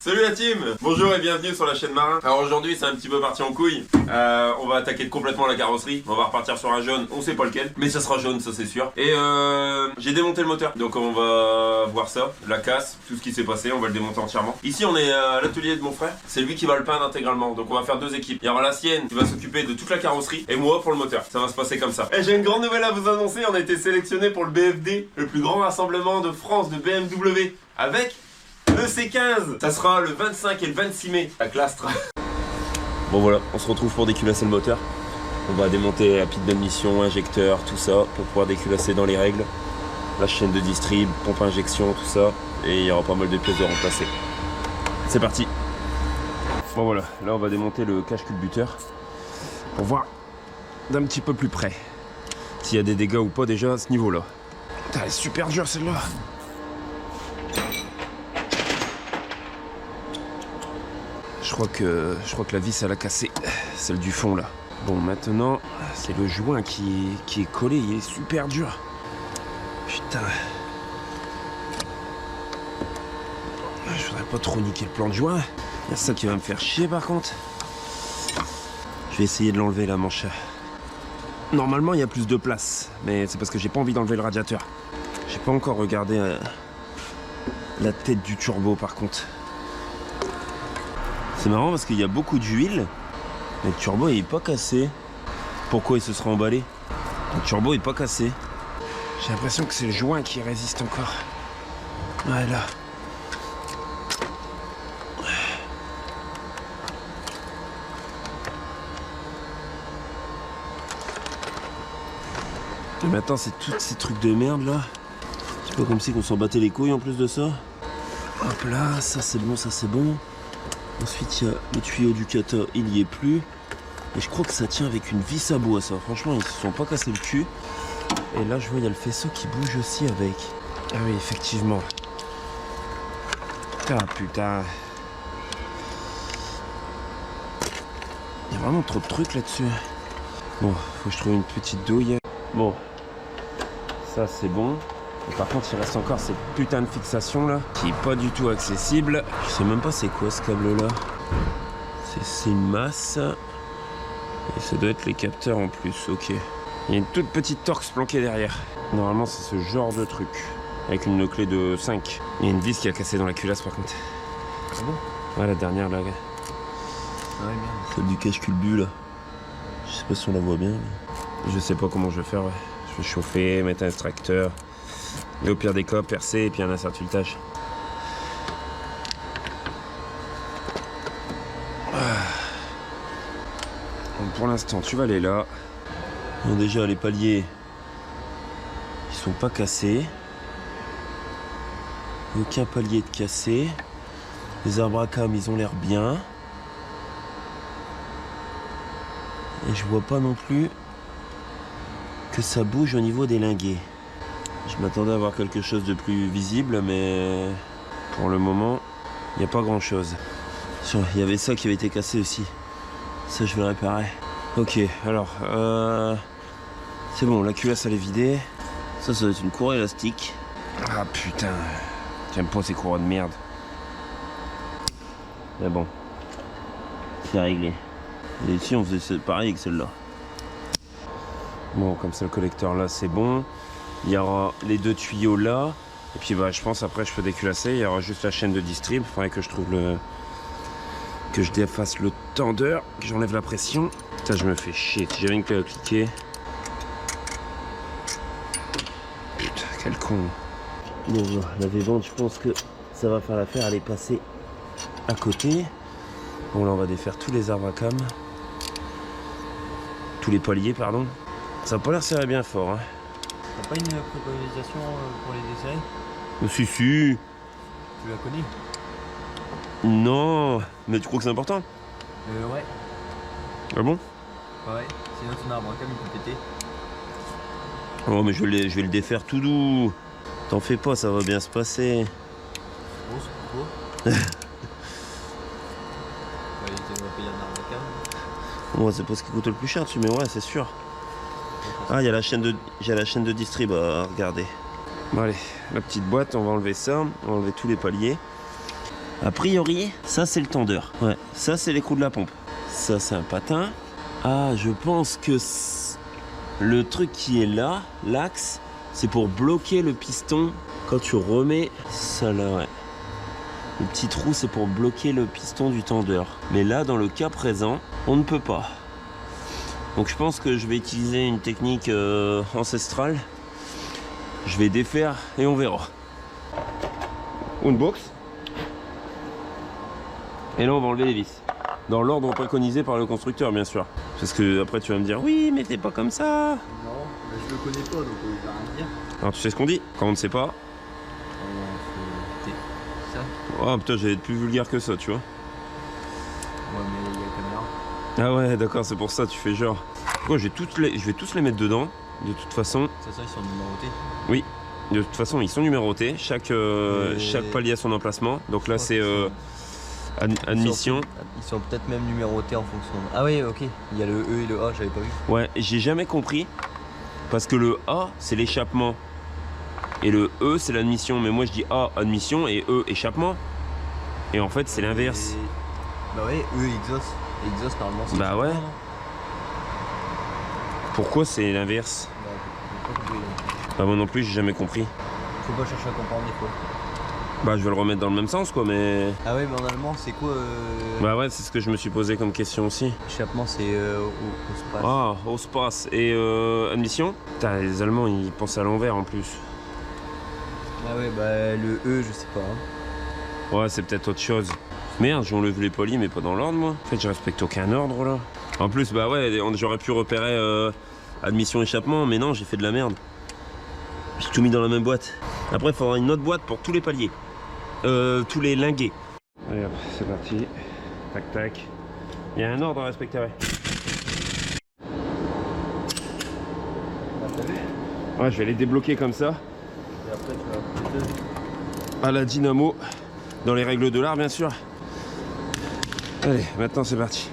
Salut la team. Bonjour et bienvenue sur la chaîne Marin. Alors aujourd'hui c'est un petit peu parti en couille. On va attaquer complètement la carrosserie. On va repartir sur un jaune, on sait pas lequel, mais ça sera jaune, ça c'est sûr. Et j'ai démonté le moteur, donc on va voir ça, la casse, tout ce qui s'est passé, on va le démonter entièrement. Ici on est à l'atelier de mon frère, c'est lui qui va le peindre intégralement. Donc on va faire deux équipes. Il y aura la sienne qui va s'occuper de toute la carrosserie et moi pour le moteur. Ça va se passer comme ça. Et j'ai une grande nouvelle à vous annoncer, on a été sélectionné pour le BFD, le plus grand rassemblement de France de BMW, avec le C15. Ça sera le 25 et le 26 mai à Clastres. Bon voilà, on se retrouve pour déculasser le moteur. On va démonter la pile d'admission, injecteur, tout ça, pour pouvoir déculasser dans les règles. La chaîne de distrib, pompe injection, tout ça. Et il y aura pas mal de pièces de remplacer. C'est parti. Bon voilà, là on va démonter le cache culbuteur pour voir d'un petit peu plus près s'il y a des dégâts ou pas déjà à ce niveau-là. Putain, elle est super dure celle-là. Je crois que la vis elle a cassé, celle du fond là. Bon maintenant, c'est le joint qui est collé, il est super dur. Putain. Je voudrais pas trop niquer le plan de joint. Il y a ça qui va me faire chier par contre. Je vais essayer de l'enlever la manche. Normalement il y a plus de place, mais c'est parce que j'ai pas envie d'enlever le radiateur. J'ai pas encore regardé la tête du turbo par contre. C'est marrant parce qu'il y a beaucoup d'huile, mais le turbo il est pas cassé. Pourquoi il se sera emballé? Le turbo est pas cassé. J'ai l'impression que c'est le joint qui résiste encore. Voilà. Et maintenant c'est tous ces trucs de merde là. C'est pas comme si on s'en battait les couilles en plus de ça. Hop là, ça c'est bon, ça c'est bon. Ensuite, il y a le tuyau du kata, il n'y est plus. Et je crois que ça tient avec une vis à bois, ça. Franchement, ils se sont pas cassés le cul. Et là, je vois, il y a le faisceau qui bouge aussi avec. Ah oui, effectivement. Ah putain. Il y a vraiment trop de trucs là-dessus. Bon, faut que je trouve une petite douille. Bon, ça c'est bon. Et par contre, il reste encore cette putain de fixation là, qui est pas du tout accessible. Je sais même pas c'est quoi ce câble là. C'est une masse. Et ça doit être les capteurs en plus, ok. Il y a une toute petite Torx planquée derrière. Normalement, c'est ce genre de truc. Avec une clé de 5. Il y a une vis qui a cassé dans la culasse par contre. Ah bon? Ouais, la dernière là. Ah ouais, merde. Celle du cache culbu là. Je sais pas si on la voit bien. Mais... je sais pas comment je vais faire, ouais. Je vais chauffer, mettre un extracteur. Et au pire des cas, percer et puis un insertutage. Donc pour l'instant, tu vas aller là. Donc déjà, les paliers, ils sont pas cassés. Aucun palier de cassé. Les arbres à cam, ils ont l'air bien. Et je vois pas non plus que ça bouge au niveau des linguets. Je m'attendais à avoir quelque chose de plus visible, mais pour le moment, il n'y a pas grand chose. Il y avait ça qui avait été cassé aussi. Ça, je vais le réparer. Ok, alors, c'est bon, la culasse, elle est vidée. Ça doit être une courroie élastique. Ah putain, j'aime pas ces courroies de merde. Mais bon, c'est réglé. Et ici, on faisait pareil avec celle-là. Bon, comme ça, le collecteur là, c'est bon. Il y aura les deux tuyaux là. Et puis bah je pense après je peux déculasser. Il y aura juste la chaîne de distrib. Il faudrait que je trouve que je défasse le tendeur, que j'enlève la pression. Putain, je me fais chier. Si j'avais une clé à cliquer. Putain, quel con. Bon, la V-bande, je pense que ça va faire l'affaire. Elle est passée à côté. Bon, là on va défaire tous les arbres à cam. Tous les paliers, pardon. Ça n'a pas l'air serré bien fort, hein. T'as pas une préconisation pour les desserrer? Si, si. Tu la connais? Non, mais tu crois que c'est important? Ouais. Ah bon? Ouais, sinon ton arbre à cam il peut péter. Oh mais je vais le défaire tout doux. T'en fais pas, ça va bien se passer. Oh, c'est trop. Ouais, tu vas payer un arbre à cam. Moi c'est pas ce qui coûte le plus cher dessus, mais ouais c'est sûr. Ah, il y a la chaîne de distrib à regarder. Bon allez, la petite boîte, on va enlever ça, on va enlever tous les paliers. A priori, ça c'est le tendeur. Ouais, ça c'est les coups de la pompe. Ça c'est un patin. Ah, je pense que le truc qui est là, l'axe, c'est pour bloquer le piston quand tu remets ça là, ouais. Le petit trou, c'est pour bloquer le piston du tendeur. Mais là, dans le cas présent, on ne peut pas. Donc je pense que je vais utiliser une technique ancestrale. Je vais défaire et on verra. Une box. Et là, on va enlever les vis. Dans l'ordre préconisé par le constructeur, bien sûr. Parce que après, tu vas me dire, oui, mais t'es pas comme ça. Non, mais je le connais pas, donc il va rien dire. Alors, tu sais ce qu'on dit quand on ne sait pas? Ça. Oh putain, j'allais être plus vulgaire que ça, tu vois. Ouais, mais il y a la caméra. Ah ouais, d'accord, c'est pour ça, tu fais genre. Quoi, je vais tous les mettre dedans, de toute façon. Ça, ils sont numérotés. Oui, de toute façon, ils sont numérotés. Chaque palier a son emplacement. Donc là, c'est admission. Ils sont peut-être même numérotés en fonction. Ah oui, ok. Il y a le E et le A, j'avais pas vu. Ouais, j'ai jamais compris. Parce que le A, c'est l'échappement. Et le E, c'est l'admission. Mais moi, je dis A, admission, et E, échappement. Et en fait, c'est l'inverse. Bah ouais, E, exhaust. Exhaust, normalement, c'est Bah ouais. non. Pourquoi c'est l'inverse? Bah moi non plus, j'ai jamais compris. Faut pas chercher à comprendre des fois. Bah je vais le remettre dans le même sens, quoi, mais... Ah ouais, mais en allemand, c'est quoi Bah ouais, c'est ce que je me suis posé comme question aussi. Échappement, c'est au space. Ah, au space. Et admission? Putain, les Allemands, ils pensent à l'envers en plus. Ah ouais, bah le E, je sais pas. Hein. Ouais, c'est peut-être autre chose. Merde, j'enlève les polis, mais pas dans l'ordre, moi. En fait, je respecte aucun ordre, là. En plus, bah ouais, j'aurais pu repérer admission-échappement, mais non, j'ai fait de la merde. J'ai tout mis dans la même boîte. Après, il faudra une autre boîte pour tous les paliers. Tous les linguets. Allez hop, c'est parti. Tac, tac. Il y a un ordre à respecter, ouais. Ouais, je vais les débloquer comme ça. Et après, tu vas À la dynamo. Dans les règles de l'art, bien sûr. Allez, maintenant c'est parti.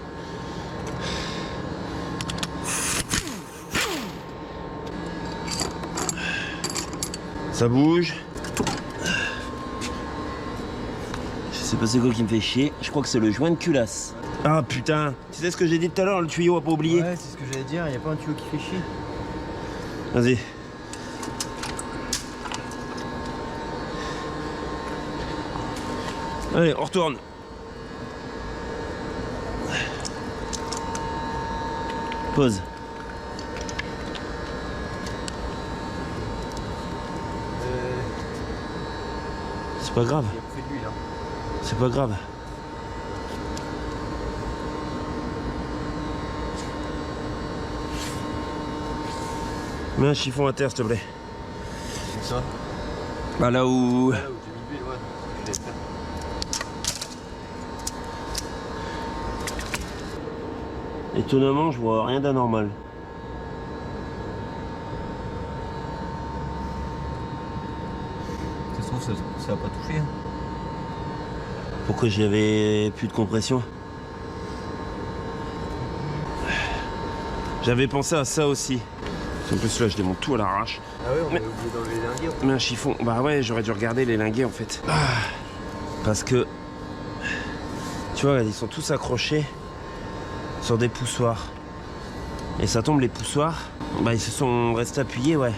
Ça bouge. Je sais pas c'est quoi qui me fait chier. Je crois que c'est le joint de culasse. Ah putain, tu sais ce que j'ai dit tout à l'heure, le tuyau à pas oublier. Ouais, c'est ce que j'allais dire, il n'y a pas un tuyau qui fait chier. Vas-y. Allez, on retourne. Pause. C'est pas grave. Il y a plus de l'huile, hein. C'est pas grave. Mets un chiffon à terre, s'il te plaît. C'est ça. Bah là où... Là où j'ai mis l'huile, ouais. Je l'ai fait. Étonnamment, je vois rien d'anormal. De toute façon, ça va pas toucher. Hein. Pourquoi j'y avais plus de compression? J'avais pensé à ça aussi. En plus là je démonte tout à l'arrache. Ah ouais, on a oublié d'enlever les linguets. Mais un chiffon, bah ouais, j'aurais dû regarder les linguets en fait. Parce que, tu vois, ils sont tous accrochés sur des poussoirs. Et ça tombe, les poussoirs, bah ils se sont restés appuyés, ouais.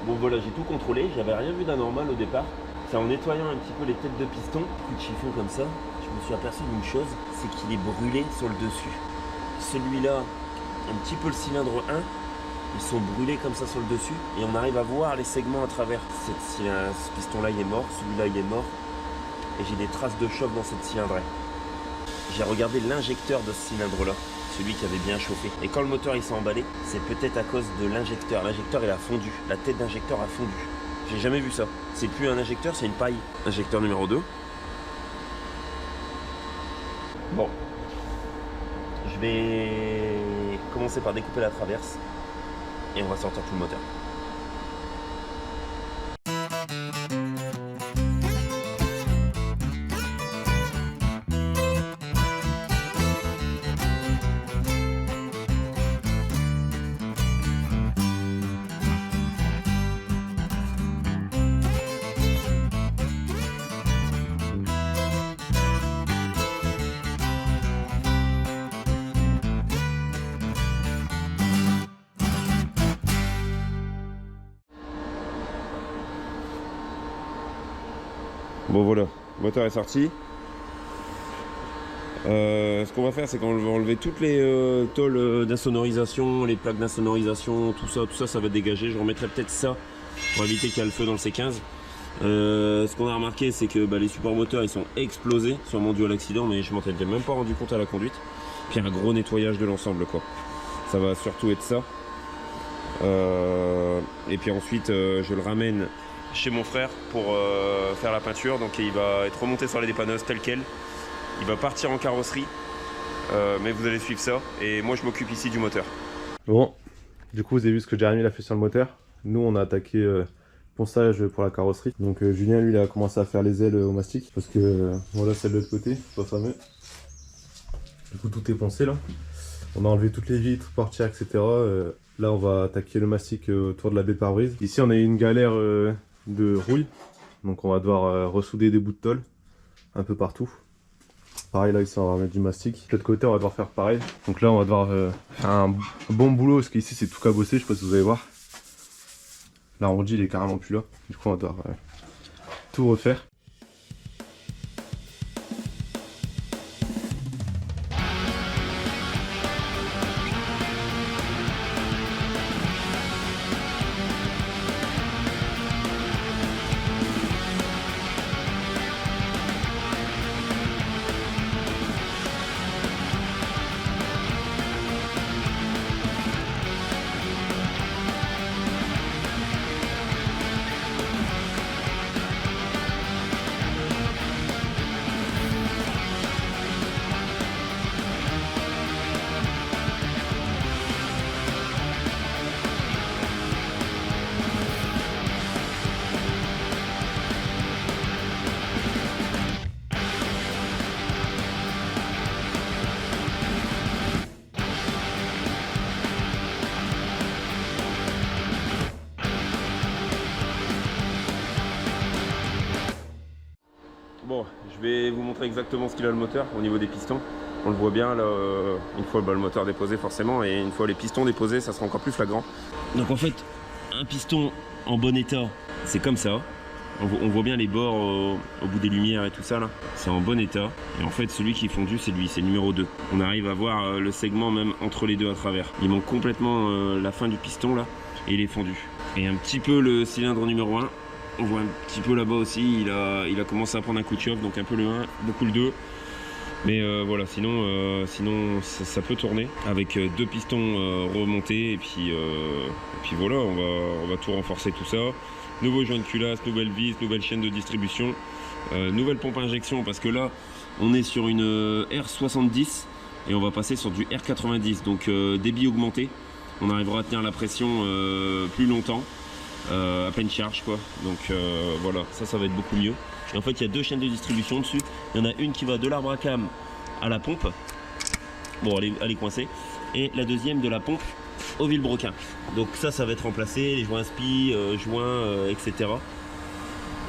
Bon voilà, j'ai tout contrôlé, j'avais rien vu d'anormal au départ. C'est en nettoyant un petit peu les têtes de piston, plus de chiffon comme ça, je me suis aperçu d'une chose, c'est qu'il est brûlé sur le dessus. Celui-là, un petit peu le cylindre 1, ils sont brûlés comme ça sur le dessus et on arrive à voir les segments à travers. Ce piston-là il est mort, celui-là il est mort et j'ai des traces de choc dans cette cylindrée. J'ai regardé l'injecteur de ce cylindre-là, celui qui avait bien chauffé. Et quand le moteur il s'est emballé, c'est peut-être à cause de l'injecteur. L'injecteur il a fondu, la tête d'injecteur a fondu. J'ai jamais vu ça. C'est plus un injecteur, c'est une paille. Injecteur numéro 2. Bon. Je vais commencer par découper la traverse et on va sortir tout le moteur. Bon voilà, le moteur est sorti. Ce qu'on va faire, c'est qu'on va enlever toutes les tôles d'insonorisation, les plaques d'insonorisation, tout ça, ça va dégager. Je remettrai peut-être ça pour éviter qu'il y ait le feu dans le C15. Ce qu'on a remarqué, c'est que les supports moteurs ils sont explosés, sûrement dû à l'accident, mais je m'en étais même pas rendu compte à la conduite. Puis un gros nettoyage de l'ensemble, quoi. Ça va surtout être ça. Et puis ensuite, je le ramène chez mon frère pour faire la peinture. Donc il va être remonté sur les dépanneuses tel quel. Il va partir en carrosserie, mais vous allez suivre ça. Et moi, je m'occupe ici du moteur. Bon, du coup, vous avez vu ce que Jérémy a fait sur le moteur. Nous, on a attaqué ponçage pour la carrosserie. Donc Julien, lui, il a commencé à faire les ailes au mastic parce que voilà, c'est de l'autre côté, c'est pas fameux. Du coup, tout est poncé là. On a enlevé toutes les vitres, portières, etc. Là, on va attaquer le mastic autour de la baie de pare-brise. Ici, on a eu une galère de rouille, donc on va devoir ressouder des bouts de tôle un peu partout. Pareil là ici on va remettre du mastic. De l'autre côté on va devoir faire pareil. Donc là on va devoir faire un bon boulot parce qu'ici c'est tout cabossé, je sais pas si vous allez voir. L'arrondi il est carrément plus là. Du coup on va devoir tout refaire. Bon, je vais vous montrer exactement ce qu'il a le moteur au niveau des pistons. On le voit bien là, une fois le moteur déposé forcément, et une fois les pistons déposés, ça sera encore plus flagrant. Donc en fait, un piston en bon état, c'est comme ça. On voit bien les bords au bout des lumières et tout ça là. C'est en bon état. Et en fait, celui qui est fondu, c'est lui, c'est le numéro 2. On arrive à voir le segment même entre les deux à travers. Il manque complètement la fin du piston là, et il est fondu. Et un petit peu le cylindre numéro 1. On voit un petit peu là-bas aussi, il a commencé à prendre un coup de chauffe, donc un peu le 1, beaucoup le 2. Mais voilà, sinon ça peut tourner avec deux pistons remontés, et puis voilà, on va tout renforcer tout ça. Nouveau joint de culasse, nouvelle vis, nouvelle chaîne de distribution, nouvelle pompe à injection, parce que là on est sur une R70 et on va passer sur du R90, donc débit augmenté. On arrivera à tenir la pression plus longtemps. À pleine charge quoi, donc voilà, ça va être beaucoup mieux. Et en fait il y a deux chaînes de distribution dessus. Il y en a une qui va de l'arbre à cam à la pompe, bon elle est coincée, et la deuxième de la pompe au vilebrequin. Donc ça va être remplacé, les joints spi, etc.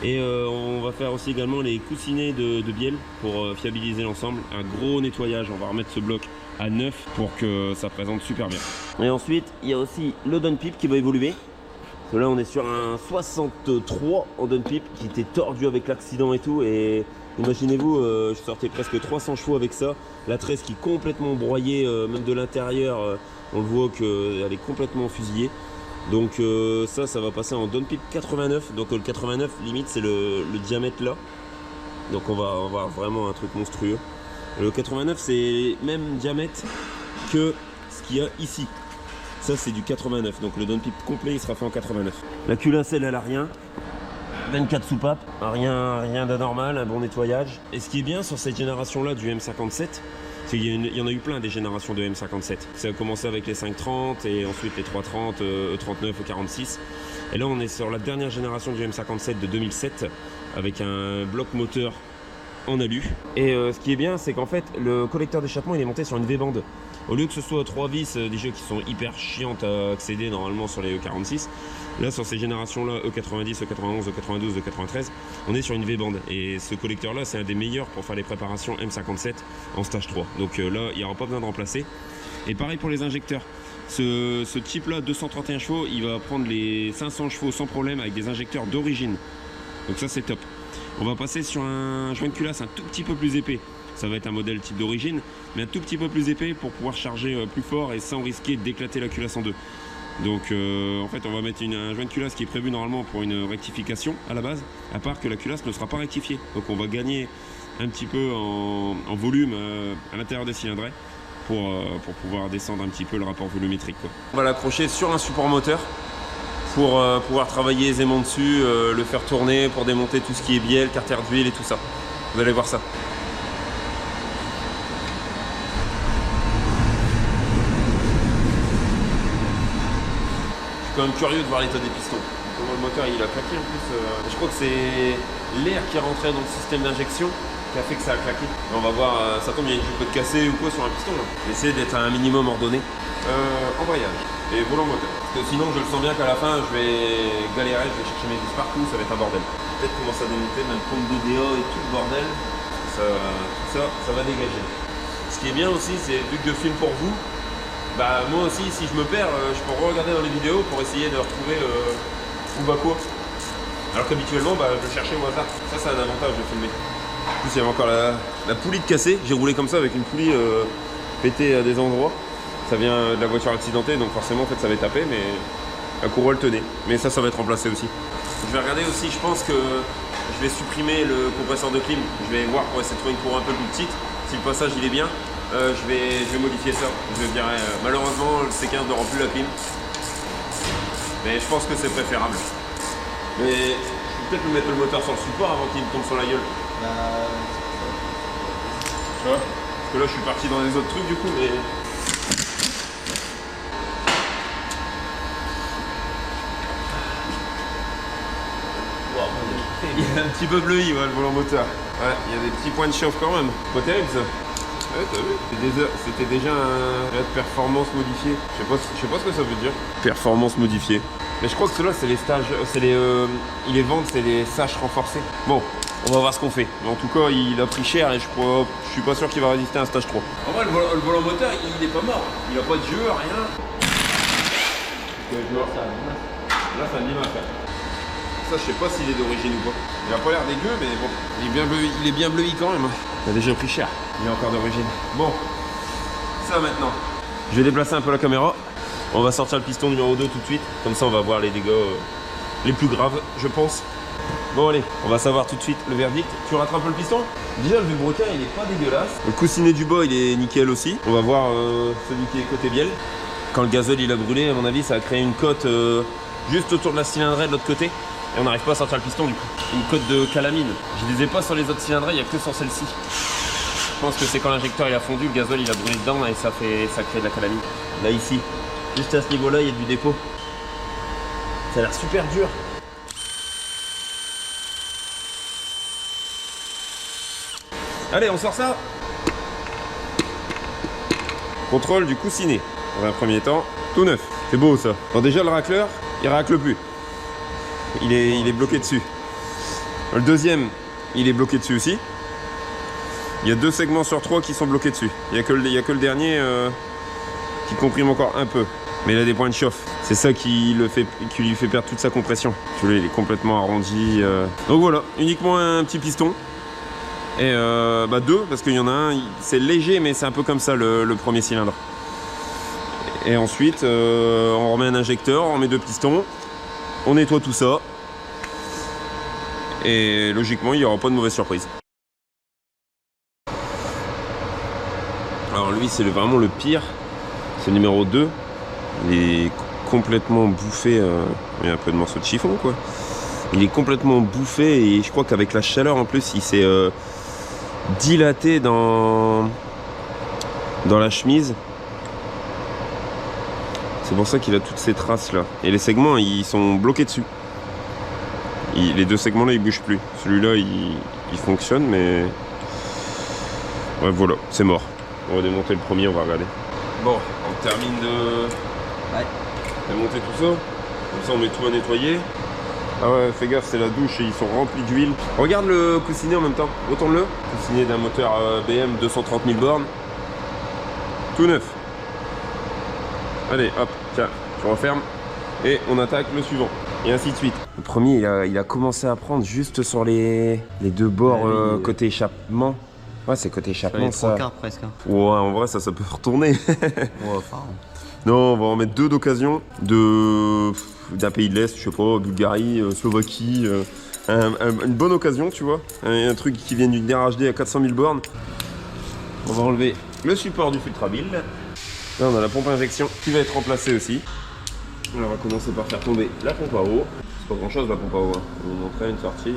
Et on va faire aussi également les coussinets de bielle pour fiabiliser l'ensemble. Un gros nettoyage, on va remettre ce bloc à neuf pour que ça présente super bien. Et ensuite il y a aussi le downpipe qui va évoluer. Là on est sur un 63 en downpipe qui était tordu avec l'accident et tout, et imaginez-vous, je sortais presque 300 chevaux avec ça, la tresse qui est complètement broyée, même de l'intérieur, on le voit qu'elle est complètement fusillée. Donc ça va passer en downpipe 89, donc le 89 limite c'est le diamètre là, donc on va avoir vraiment un truc monstrueux. Le 89 c'est même diamètre que ce qu'il y a ici. Ça c'est du 89, donc le downpipe complet il sera fait en 89. La culasse elle a rien, 24 soupapes, rien d'anormal, un bon nettoyage. Et ce qui est bien sur cette génération là du M57, c'est qu'il y en a eu plein des générations de M57. Ça a commencé avec les 530 et ensuite les 330, E39, E46. Et là on est sur la dernière génération du M57 de 2007 avec un bloc moteur en alu. Et ce qui est bien c'est qu'en fait le collecteur d'échappement il est monté sur une V-bande. Au lieu que ce soit 3 vis, des jeux qui sont hyper chiantes à accéder normalement sur les E46, là sur ces générations-là, E90, E91, E92, E93, on est sur une V-bande. Et ce collecteur-là, c'est un des meilleurs pour faire les préparations M57 en stage 3. Donc là, il n'y aura pas besoin de remplacer. Et pareil pour les injecteurs. Ce type-là, 231 chevaux, il va prendre les 500 chevaux sans problème avec des injecteurs d'origine. Donc ça, c'est top. On va passer sur un joint de culasse un tout petit peu plus épais. Ça va être un modèle type d'origine, mais un tout petit peu plus épais pour pouvoir charger plus fort et sans risquer d'éclater la culasse en deux. Donc en fait on va mettre un joint de culasse qui est prévu normalement pour une rectification à la base, à part que la culasse ne sera pas rectifiée. Donc on va gagner un petit peu en volume à l'intérieur des cylindrées pour pouvoir descendre un petit peu le rapport volumétrique, quoi. On va l'accrocher sur un support moteur pour pouvoir travailler aisément dessus, le faire tourner pour démonter tout ce qui est bielle, carter d'huile et tout ça. Vous allez voir ça. Je suis quand même curieux de voir l'état des pistons. Comment le moteur il a claqué en plus. Je crois que c'est l'air qui est rentré dans le système d'injection qui a fait que ça a claqué. Et on va voir, ça tombe, il y a une chicotte cassée ou quoi sur un piston là. Essayer d'être à un minimum ordonné. Embrayage et volant moteur. Parce que sinon je le sens bien qu'à la fin je vais galérer, je vais chercher mes vis partout, ça va être un bordel. Peut-être commencer à démonter même pompe de DA et tout le bordel. Ça va dégager. Ce qui est bien aussi, c'est vu que je filme pour vous, bah moi aussi si je me perds, je peux regarder dans les vidéos pour essayer de retrouver où va quoi. Alors qu'habituellement je le cherchais au hasard. Ça c'est un avantage de filmer. En plus il y avait encore la poulie de cassée. J'ai roulé comme ça avec une poulie pétée à des endroits. Ça vient de la voiture accidentée, donc forcément en fait ça va taper, mais la courroie tenait. Mais ça va être remplacé aussi. Je vais regarder aussi, je pense que je vais supprimer le compresseur de clim. Je vais voir pour essayer de trouver une courroie un peu plus petite. Si le passage il est bien, je vais modifier ça. Je dirais malheureusement le C15 ne rend plus la clim. Mais je pense que c'est préférable. Mais je vais peut-être lui mettre le moteur sur le support avant qu'il me tombe sur la gueule. Tu vois? Parce que là je suis parti dans les autres trucs du coup, mais. Il est un petit peu bleui, ouais, le volant moteur. Ouais, il y a des petits points de chauffe quand même. Pas terrible ça. Ouais, t'as vu? C'était déjà un performance modifiée. Je sais pas ce que ça veut dire. Performance modifiée. Mais je crois que ceux-là, c'est les stages. Ils les vendent, c'est les saches renforcés. Bon, on va voir ce qu'on fait. Mais en tout cas, il a pris cher et je suis pas sûr qu'il va résister à un stage 3. En vrai, le volant moteur, il est pas mort. Il a pas de jeu, rien. Là, c'est un limace. Ça, je sais pas s'il est d'origine ou pas. Il a pas l'air dégueu, mais bon, il est bien bleui quand même. Il a déjà pris cher. Il est encore d'origine. Bon, ça maintenant. Je vais déplacer un peu la caméra. On va sortir le piston numéro 2 tout de suite. Comme ça, on va voir les dégâts les plus graves, je pense. Bon, allez, on va savoir tout de suite le verdict. Tu rattrapes un peu le piston? Déjà, le vilebrequin, il est pas dégueulasse. Le coussinet du bas, il est nickel aussi. On va voir celui qui est côté bielle. Quand le gazole, il a brûlé, à mon avis, ça a créé une cote juste autour de la cylindrée de l'autre côté. Et on n'arrive pas à sortir le piston du coup. Une cote de calamine. Je les ai pas sur les autres cylindrées, il n'y a que sur celle-ci. Je pense que c'est quand l'injecteur il a fondu, le gazole il a brûlé dedans et ça crée de la calamine. Là ici, juste à ce niveau-là, il y a du dépôt. Ça a l'air super dur. Allez, on sort ça. Contrôle du coussinet. Dans un premier temps, tout neuf. C'est beau ça. Bon, déjà le racleur, il racle plus. Il est bloqué dessus. Le deuxième, il est bloqué dessus aussi. Il y a 2 segments sur 3 qui sont bloqués dessus. Il n'y a que le dernier qui comprime encore un peu. Mais il a des points de chauffe. C'est ça qui lui fait perdre toute sa compression. Tu vois, il est complètement arrondi. Donc voilà, uniquement un petit piston. Et 2, parce qu'il y en a un, c'est léger, mais c'est un peu comme ça le premier cylindre. Et ensuite, on remet un injecteur, on remet 2 pistons. On nettoie tout ça. Et logiquement, il n'y aura pas de mauvaise surprise. Alors lui, c'est vraiment le pire. C'est le numéro 2. Il est complètement bouffé. Il y a un peu de morceaux de chiffon, quoi. Il est complètement bouffé et je crois qu'avec la chaleur en plus, il s'est dilaté dans la chemise. C'est pour ça qu'il a toutes ces traces là. Et les segments, ils sont bloqués dessus. Les 2 segments là, ils bougent plus. Celui-là, il fonctionne, mais... Ouais, voilà, c'est mort. On va démonter le premier, on va regarder. Bon, on termine de démonter tout ça. Comme ça, on met tout à nettoyer. Ah ouais, fais gaffe, c'est la douche et ils sont remplis d'huile. Regarde le coussinet en même temps. Retourne-le. Coussinet d'un moteur BM 230 000 bornes. Tout neuf. Allez, hop, tiens, je referme. et on attaque le suivant. Et ainsi de suite. Le premier, il a commencé à prendre juste sur les deux bords côté échappement. Ouais, c'est côté échappement, les ça. 3 quarts presque. Hein. Ouais, en vrai, ça peut retourner. Ouais, enfin. Non, on va en mettre 2 d'occasion d'un pays de l'Est, je sais pas, Bulgarie, Slovaquie. Une bonne occasion, tu vois. Un truc qui vient d'une DRHD à 400 000 bornes. On va enlever le support du Filtrabil. Là, on a la pompe injection qui va être remplacée aussi. On va commencer par faire tomber la pompe à eau. C'est pas grand chose la pompe à eau. Hein. On va vous montrer une sortie.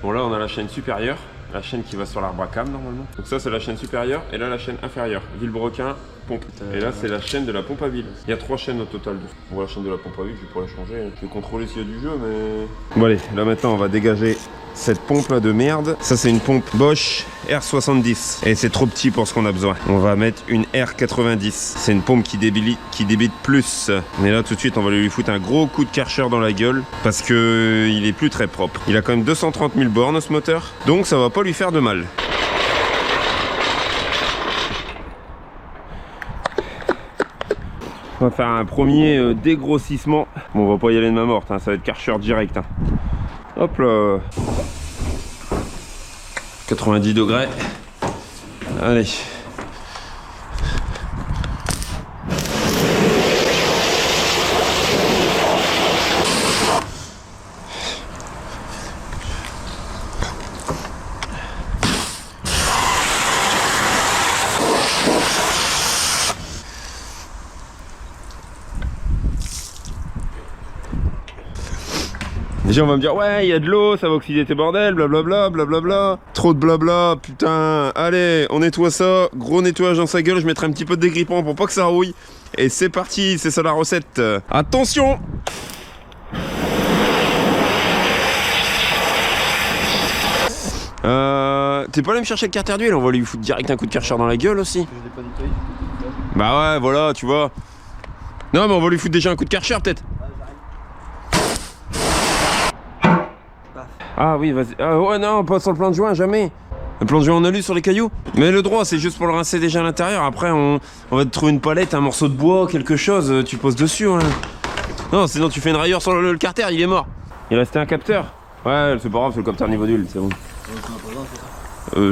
Bon, là, on a la chaîne supérieure. La chaîne qui va sur l'arbre à cam normalement. Donc ça c'est la chaîne supérieure et là la chaîne inférieure. Villebrequin, pompe. Et là c'est la chaîne de la pompe à vide. Il y a 3 chaînes au total. Bon, la chaîne de la pompe à vide, je vais pas la changer. Je vais contrôler s'il y a du jeu mais... Bon allez, là maintenant on va dégager cette pompe là de merde. Ça c'est une pompe Bosch R70 et c'est trop petit pour ce qu'on a besoin. On va mettre une R90. C'est une pompe qui débite plus. Mais là tout de suite on va lui foutre un gros coup de Karcher dans la gueule parce que il est plus très propre. Il a quand même 230 000 bornes ce moteur, donc ça va pas lui faire de mal. On va faire un premier dégrossissement. Bon, on va pas y aller de main morte, hein, ça va être Karcher direct. Hein. Hop là. 90 degrés. Allez. Déjà on va me dire ouais il y a de l'eau, ça va oxyder tes bordels, blablabla, blablabla. Trop de blabla, putain. Allez, on nettoie ça, gros nettoyage dans sa gueule, je mettrai un petit peu de dégrippant pour pas que ça rouille. Et c'est parti, c'est ça la recette. Attention. T'es pas allé me chercher le carter d'huile, on va lui foutre direct un coup de Karcher dans la gueule aussi. Bah ouais, voilà, tu vois. Non mais on va lui foutre déjà un coup de Karcher peut-être. Ah oui, vas-y. Ah ouais, non, pas sur le plan de joint, jamais. Le plan de joint en alu sur les cailloux. Mais le droit, c'est juste pour le rincer déjà à l'intérieur. Après, on va te trouver une palette, un morceau de bois, quelque chose. Tu poses dessus. Hein. Non, sinon tu fais une rayure sur le carter, il est mort. Il restait un capteur. Ouais, c'est pas grave, c'est le capteur niveau d'huile, c'est bon.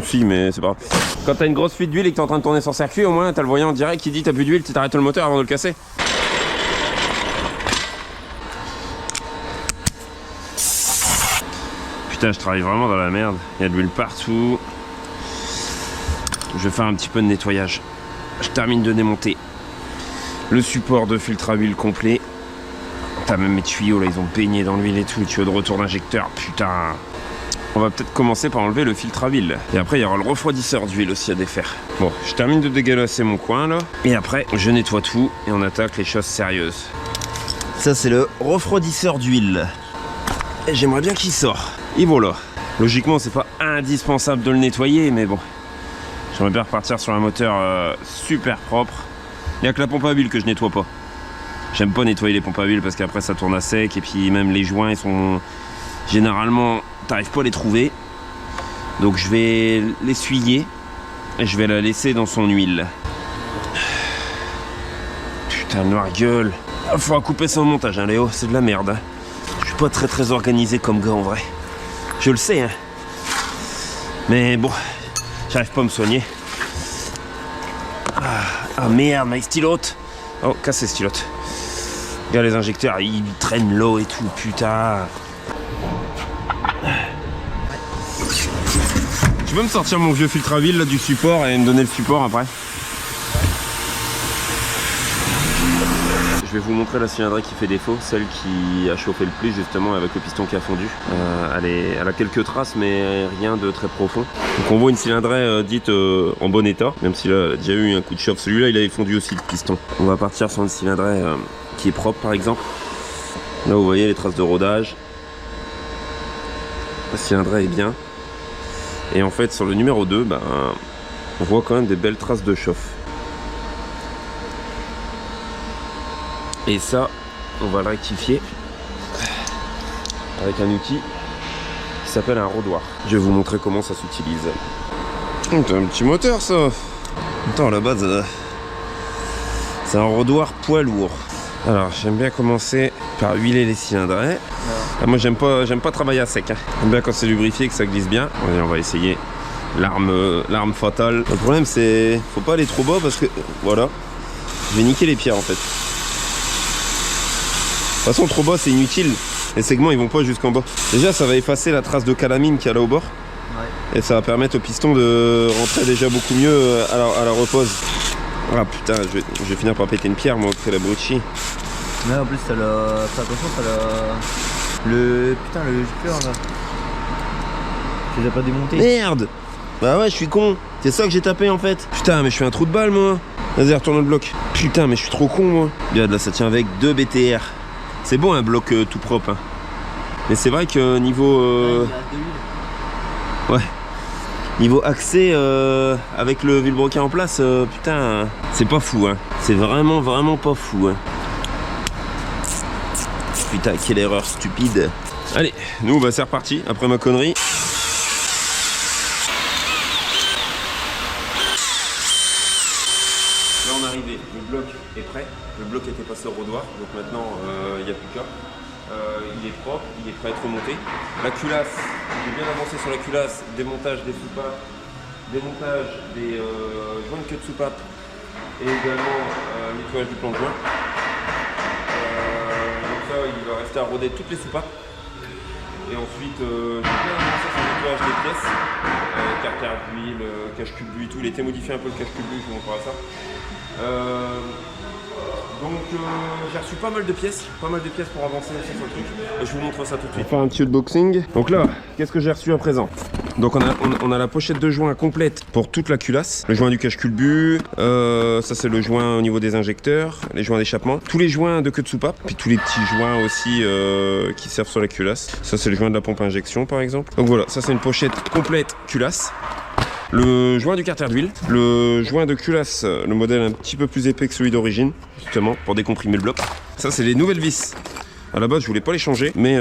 Si, mais c'est pas grave. Quand t'as une grosse fuite d'huile et que t'es en train de tourner son circuit, au moins t'as le voyant direct qui dit t'as plus d'huile, tu t'arrêtes le moteur avant de le casser. Putain, je travaille vraiment dans la merde. Il y a de l'huile partout. Je vais faire un petit peu de nettoyage. Je termine de démonter le support de filtre à huile complet. T'as même mes tuyaux là, ils ont baigné dans l'huile et tout. Les tuyaux de retour d'injecteur, putain. On va peut-être commencer par enlever le filtre à huile. Et après, il y aura le refroidisseur d'huile aussi à défaire. Bon, je termine de dégueulasser mon coin là. Et après, je nettoie tout et on attaque les choses sérieuses. Ça, c'est le refroidisseur d'huile. Et j'aimerais bien qu'il sorte. Et voilà. Logiquement, c'est pas indispensable de le nettoyer, mais bon. J'aimerais bien repartir sur un moteur super propre. Il n'y a que la pompe à huile que je nettoie pas. J'aime pas nettoyer les pompes à huile parce qu'après ça tourne à sec et puis même les joints ils sont généralement t'arrives pas à les trouver. Donc je vais l'essuyer et je vais la laisser dans son huile. Putain, noire gueule. Il faudra couper ça au montage, hein, Léo, c'est de la merde. Hein. Je suis pas très organisé comme gars en vrai. Je le sais, hein. Mais bon, j'arrive pas à me soigner. Ah merde, ma stylote. Oh, cassé stylote. Regarde les injecteurs, ils traînent l'eau et tout, putain. Tu peux me sortir mon vieux filtre à huile là, du support et me donner le support après? Je vais vous montrer la cylindrée qui fait défaut, celle qui a chauffé le plus justement avec le piston qui a fondu. Elle a quelques traces mais rien de très profond. Donc on voit une cylindrée dite en bon état, même si là elle a déjà eu un coup de chauffe. Celui-là il avait fondu aussi le piston. On va partir sur une cylindrée qui est propre par exemple. Là vous voyez les traces de rodage. La cylindrée est bien. Et en fait sur le numéro 2, on voit quand même des belles traces de chauffe. Et ça, on va le rectifier avec un outil qui s'appelle un rodoir. Je vais vous montrer comment ça s'utilise. C'est un petit moteur ça. Attends, à la base, c'est un rodoir poids lourd. Alors j'aime bien commencer par huiler les cylindrées. Ah, moi j'aime pas travailler à sec. Hein. J'aime bien quand c'est lubrifié, que ça glisse bien. Allez, on va essayer l'arme fatale. Le problème c'est faut pas aller trop bas parce que voilà, je vais niquer les pierres en fait. De toute façon trop bas c'est inutile. Les segments ils vont pas jusqu'en bas. Déjà ça va effacer la trace de calamine qu'il y a là au bord. Ouais. Et ça va permettre au piston de rentrer déjà beaucoup mieux à la repose. Ah putain, je vais finir par péter une pierre moi, que la bruchi. Mais en plus t'as la... Fais attention, t'as la... Le... Putain, le gicleur là. Tu les as pas démontés. Merde. Bah ouais, je suis con. C'est ça que j'ai tapé en fait. Putain, mais je suis un trou de balle moi. Vas-y, retourne le bloc. Putain, mais je suis trop con moi. Regarde là, ça tient avec 2 BTR. C'est bon un bloc tout propre. Hein. Mais c'est vrai que niveau... Ouais. Niveau accès avec le vilebrequin en place, putain, c'est pas fou. Hein. C'est vraiment pas fou. Hein. Putain, quelle erreur stupide. Allez, nous bah, c'est reparti après ma connerie. Là on est arrivé, le bloc est prêt. Le bloc était passé au rodoir, donc maintenant il n'y a plus qu'à. Il est propre, il est prêt à être remonté. La culasse, j'ai bien avancé sur la culasse, démontage des soupapes, démontage des joints de queue de soupape et également nettoyage du plan de joint. Donc ça, il va rester à roder toutes les soupapes. Et ensuite, j'ai bien avancé sur le nettoyage des pièces, carter d'huile, cache-cube d'huile, tout. Il était modifié un peu le cache-cube d'huile, je vous montrerai ça. Donc j'ai reçu pas mal de pièces pour avancer sur ce truc et je vous montre ça tout de suite. On va faire un petit unboxing. Donc là, qu'est-ce que j'ai reçu à présent? Donc on a la pochette de joint complète pour toute la culasse. Le joint du cache-culbu, ça c'est le joint au niveau des injecteurs, les joints d'échappement, tous les joints de queue de soupape, puis tous les petits joints aussi qui servent sur la culasse. Ça c'est le joint de la pompe à injection par exemple. Donc voilà, ça c'est une pochette complète culasse. Le joint du carter d'huile, le joint de culasse, le modèle un petit peu plus épais que celui d'origine, justement pour décomprimer le bloc. Ça c'est les nouvelles vis. À la base je voulais pas les changer, mais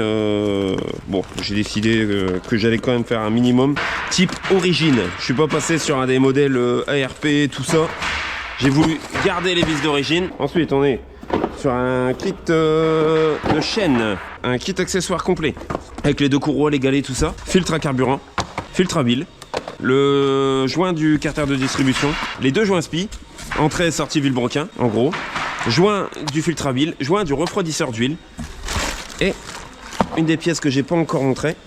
bon, j'ai décidé que j'allais quand même faire un minimum type origine. Je suis pas passé sur un des modèles ARP, tout ça. J'ai voulu garder les vis d'origine. Ensuite on est sur un kit de chaîne, un kit accessoire complet avec les 2 courroies, les galets, tout ça, filtre à carburant, filtre à huile, le joint du carter de distribution, les 2 joints SPI, entrée et sortie vilebrequin en gros, joint du filtre à huile, joint du refroidisseur d'huile et une des pièces que j'ai pas encore montré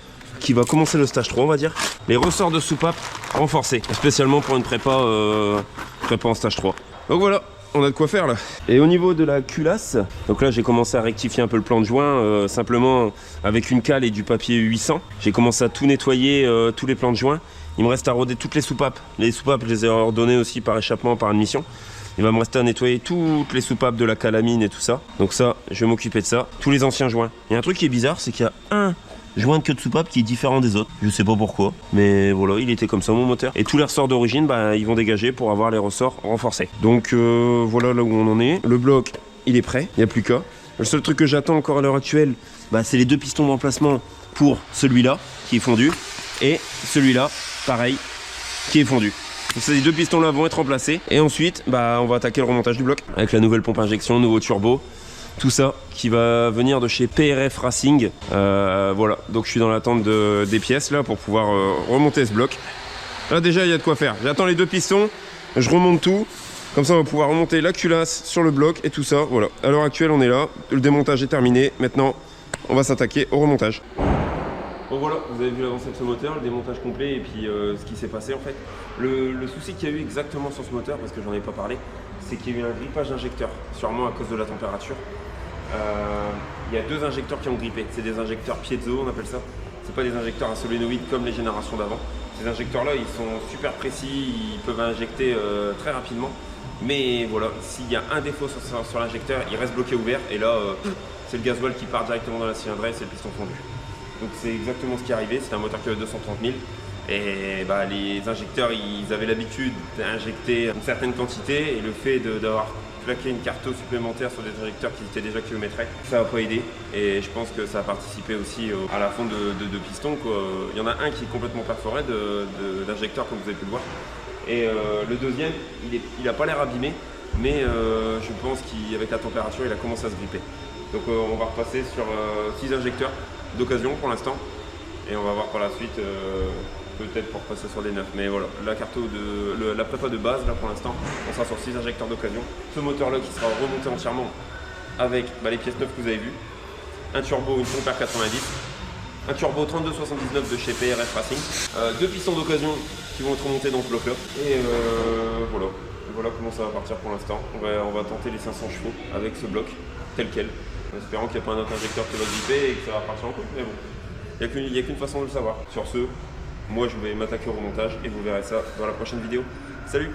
qui va commencer le stage 3 on va dire, les ressorts de soupape renforcés, spécialement pour une prépa en stage 3. Donc voilà, on a de quoi faire là. Et au niveau de la culasse, donc là j'ai commencé à rectifier un peu le plan de joint, simplement avec une cale et du papier 800. J'ai commencé à tout nettoyer, tous les plans de joint. Il me reste à roder toutes les soupapes. Les soupapes, je les ai ordonnées aussi par échappement, par admission. Il va me rester à nettoyer toutes les soupapes de la calamine et tout ça. Donc ça, je vais m'occuper de ça. Tous les anciens joints. Il y a un truc qui est bizarre, c'est qu'il y a un joint de queue de soupape qui est différent des autres. Je sais pas pourquoi, mais voilà, il était comme ça mon moteur. Et tous les ressorts d'origine, bah, ils vont dégager pour avoir les ressorts renforcés. Donc voilà là où on en est. Le bloc, il est prêt, il n'y a plus qu'à. Le seul truc que j'attends encore à l'heure actuelle, bah, c'est les 2 pistons d'emplacement pour celui-là qui est fondu et celui-là, pareil, qui est fondu. Donc ces 2 pistons là vont être remplacés et ensuite bah, on va attaquer le remontage du bloc avec la nouvelle pompe à injection, nouveau turbo, tout ça qui va venir de chez PRF Racing. Voilà, donc je suis dans l'attente des pièces là pour pouvoir remonter ce bloc. Là déjà il y a de quoi faire. J'attends les 2 pistons, je remonte tout. Comme ça on va pouvoir remonter la culasse sur le bloc et tout ça. Voilà, à l'heure actuelle on est là, le démontage est terminé. Maintenant on va s'attaquer au remontage. Bon voilà, vous avez vu l'avancée de ce moteur, le démontage complet et puis ce qui s'est passé en fait. Le souci qu'il y a eu exactement sur ce moteur, parce que j'en ai pas parlé, c'est qu'il y a eu un grippage d'injecteurs, sûrement à cause de la température. Il y a 2 injecteurs qui ont grippé, c'est des injecteurs piezo on appelle ça. C'est pas des injecteurs à solénoïde comme les générations d'avant. Ces injecteurs là ils sont super précis, ils peuvent injecter très rapidement. Mais voilà, s'il y a un défaut sur l'injecteur, il reste bloqué ouvert et là c'est le gasoil qui part directement dans la cylindrée et c'est le piston fondu. Donc c'est exactement ce qui est arrivé, c'est un moteur qui avait 230 000 et bah, les injecteurs ils avaient l'habitude d'injecter une certaine quantité et le fait d'avoir plaqué une carte supplémentaire sur des injecteurs qui étaient déjà kilométrés, ça n'a pas aidé et je pense que ça a participé aussi à la fonte de piston quoi. Il y en a un qui est complètement perforé d'injecteur comme vous avez pu le voir et le deuxième il n'a pas l'air abîmé mais je pense qu'avec la température il a commencé à se gripper. Donc on va repasser sur 6 injecteurs d'occasion pour l'instant et on va voir par la suite peut-être pour passer sur des neufs. Mais voilà, la prépa de base là pour l'instant on sera sur 6 injecteurs d'occasion. Ce moteur là qui sera remonté entièrement avec les pièces neuves que vous avez vues, un turbo, une pompe R90, un turbo 3279 de chez PRF Racing, 2 pistons d'occasion qui vont être remontés dans ce bloc là et voilà comment ça va partir pour l'instant. On va tenter les 500 chevaux avec ce bloc tel quel, en espérant qu'il n'y a pas un autre injecteur qui va gripper et que ça va partir en couille, mais bon, il n'y a qu'une façon de le savoir. Sur ce, moi je vais m'attaquer au remontage et vous verrez ça dans la prochaine vidéo. Salut!